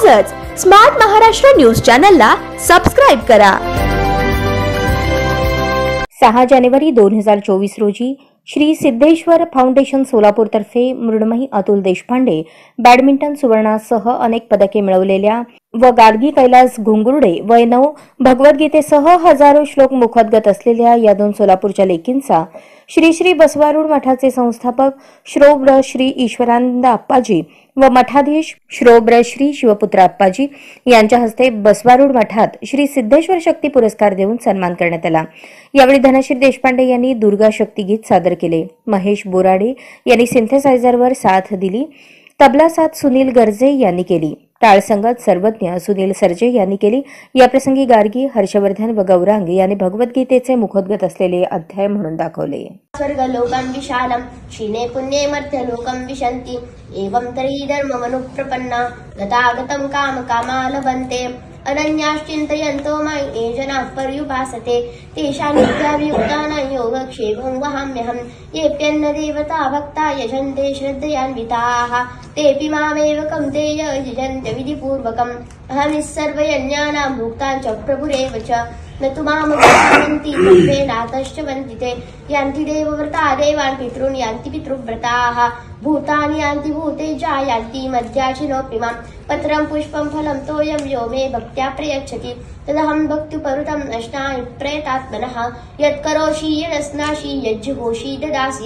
आजच smart Maharashtra news चॅनलला subscribe करा। 6 जानेवारी 2024 रोजी श्री सिद्धेश्वर फाउंडेशन सोलापूर तर्फे मृण्मयी अतुल देशपांडे बॅडमिंटन सुवर्णासह अनेक पदके मिळवलेल्या व गाडगी कैलास घुंगुर्डे व 9 भगवद्गीतेसह हजारो श्लोक मुखोद्गत असलेल्या या 2 सोलापूरच्या लेकींचा श्री श्री बसवारूढ मठाचे संस्थापक श्रोब्र श्री ईश्वरानंद अप्पाजी व मठाधीश श्रोब्र श्री शिवपुत्र अप्पाजी यांच्या हस्ते बसवारूढ मठात श्री सिद्धेश्वर शक्ती पुरस्कार देऊन सन्मान करण्यात आला। यावेळी धनश्री देशपांडे यांनी दुर्गा शक्ती गीत सादर केले। महेश बोराडे यांनी सिंथेसायझरवर साथ दिली। तबला साथ सुनील गर्जे यांनी केली। टाळ संगत सर्वज्ञ सुनील सर्जे यांनी केली। या प्रसंगी गार्गी हर्षवर्धन व गौरांग यांनी भगवद्गीतेचे मुखोद्गत असलेले अध्याय म्हणून दाखवले। स्वर्गलोकं विशालं क्षीणे पुण्ये मर्त्यलोकं विशन्ति एवं तर्हि धर्ममनुप्रपन्ना गतागतं कामकामालभन्ते अनन्याश्चिन्तयन्तो मयि ये जनाः पर्युपासते तेषां नित्याभियुक्तानां योगक्षेमं वहाम्यहम्। येऽप्यन्न देवता भक्ता यजन्ते श्रद्धयान्विताः तेऽपि मामेव कौन्तेय यजन्त्य विधिपूर्वकम्। अहमिस्सर्वयज्ञानां भुक्तां च प्रभुरेव च न तु मां जानन्ति तत्त्वेनातश्च वन्दिते यान्ति देवव्रता देवान् पितॄन् यान्ति पितृव्रताः भूतानि यान्ति भूतेजा यान्ति मध्याचिनोऽपि मां पत्रं पुष्पं फलं तोयं यो मे भक्त्या प्रयच्छति तदहं भक्त्युपहृतं नश्नामि प्रयतात्मनः। यत्करोषि यदस्नासि यज्जुहोषि ददासि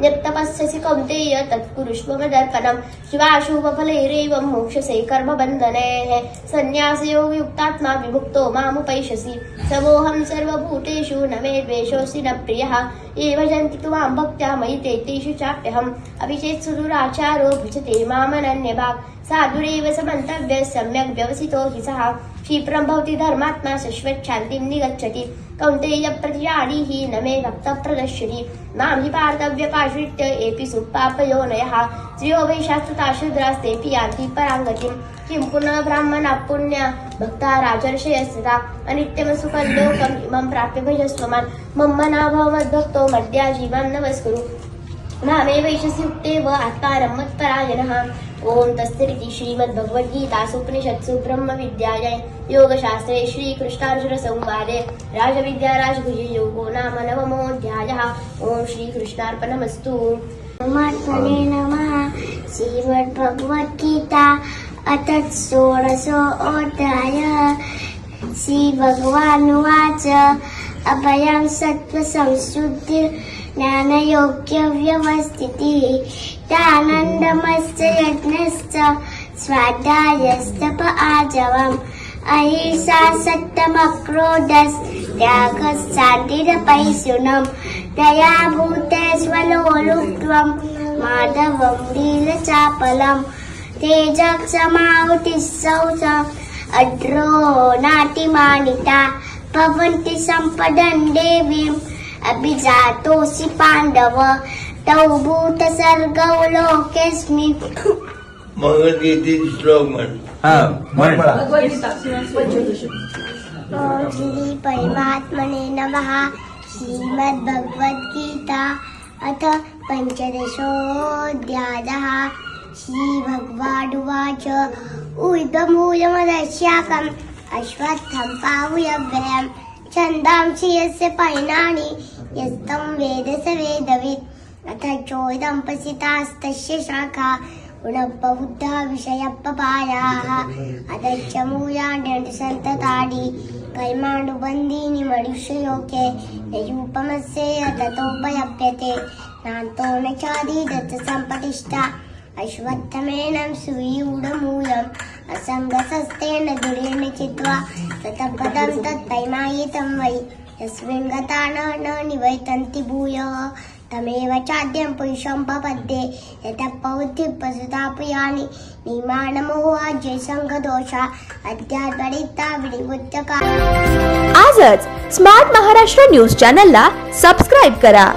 यत्तपस्यसि कौन्तेय तत्कुरुष्व मदर्पणम्। शिवाशुभफलैरेवं मोक्षसे कर्मबन्धनैः सन्न्यासयोगयुक्तात्मा विमुक्तो मामुपैष्यसि। समोऽहं सर्वभूतेषु न मे द्वेषोऽसि न प्रियः ये भजन्ति तु मां भक्त्या मयि ते तेषु चाप्यहम्। अपि चेत् सुदुराचारो भजते मामनन्यभाक् साधुरेव समन्तव्यः सम्यक् व्यवसितो हि सः क्षिप्रं भवति धर्मात्मा शाश्वतशान्तिं निगच्छति। कौन्तेय प्रतिजानीहि न मे भक्तः प्रदर्शति मां हि पार्थव्यपाश्रित्य एपि सुपापयोनयः श्रियो वै शास्त्रता शूद्रास्तेऽपि यान्ति पराङ्गतिम्। किं पुनः ब्राह्मणाः पुण्या भक्ता राजर्षयस्तथा अनित्यमसुखलोकम् इमं प्राप्य भजस्व मां मम्मना भवमद्भक्तो मद्याजीवं नमस्कुरु मामेवैषसि युक्तेव आत्मानं मत्परायणः। ओम तस्सदिति श्रीमद्भगवद्गीतासु उपनिषत्सु ब्रह्मविद्यायां योगशास्त्रे श्रीकृष्णार्जुन संवादे राजविद्या राजगुह्य योगो नाम नवमोऽध्यायः। ओम श्रीकृष्णार्पणमस्तु। परमात्मने नमः। श्रीमद्भगवद्गीता अथ 16अध्यायः। श्रीभगवानुवाच अभयं सत्त्वसंशुद्धिः ज्ञानयोग्यव्यवस्थितिः दानन्दमश्च यज्ञश्च स्वाध्यायस्तप आजवम् अहिंसा सत्यमक्रोधस्त्यागश्चान्तिरपैशुनम् दया भूतेष्वलोलुप्त्वम् माधवं लीलचापलम् तेजक्षमाहुतिः शौचम् अड्रो नातिमानिता भवन्ति सम्पदन् देवीम् अभिजातोऽसि पाण्डव तौ भूतसर्गौ लोकेऽस्मिन्। भगवद्गीतेचे श्लोक म्हण। श्री परमात्मने नमः। श्रीमद्भगवद्गीता अथ 15अध्यायः। श्रीभगवानुवाच ऊर्ध्वमूलमदशाकम् अश्वत्थं पाहुयव्ययम् छन्दांसि यस्य पर्णानि यस्तं वेद स वेदवित् अथ चोदं पसितास्तस्य शाखा गुणबहुधा विषयपपायाः अदच्च मूल्याण्यनुसन्ततानि कर्मानुबन्धीनि मनुष्यलोके नयूपमस्य ततोपलभ्यते नान्तो न चादिदत्त सम्पतिष्ठा अश्वत्थमेनं सुविरूढमूलम् असङ्गशस्त्रेण दुरेण चित्वा ततपदं तत्परिमायितं वै यस्मिन् गता न निवर्तन्ति भूयः तमेव चाद्यं पुरुषं प्रपद्ये यतः प्रवृत्तिः पशुतापयानि निर्माणमोहाज्यसङ्गदोषा अध्यात्मनित्या विनिवृत्तका। आजच स्मार्ट महाराष्ट्र न्यूज चॅनलला सबस्क्राइब करा।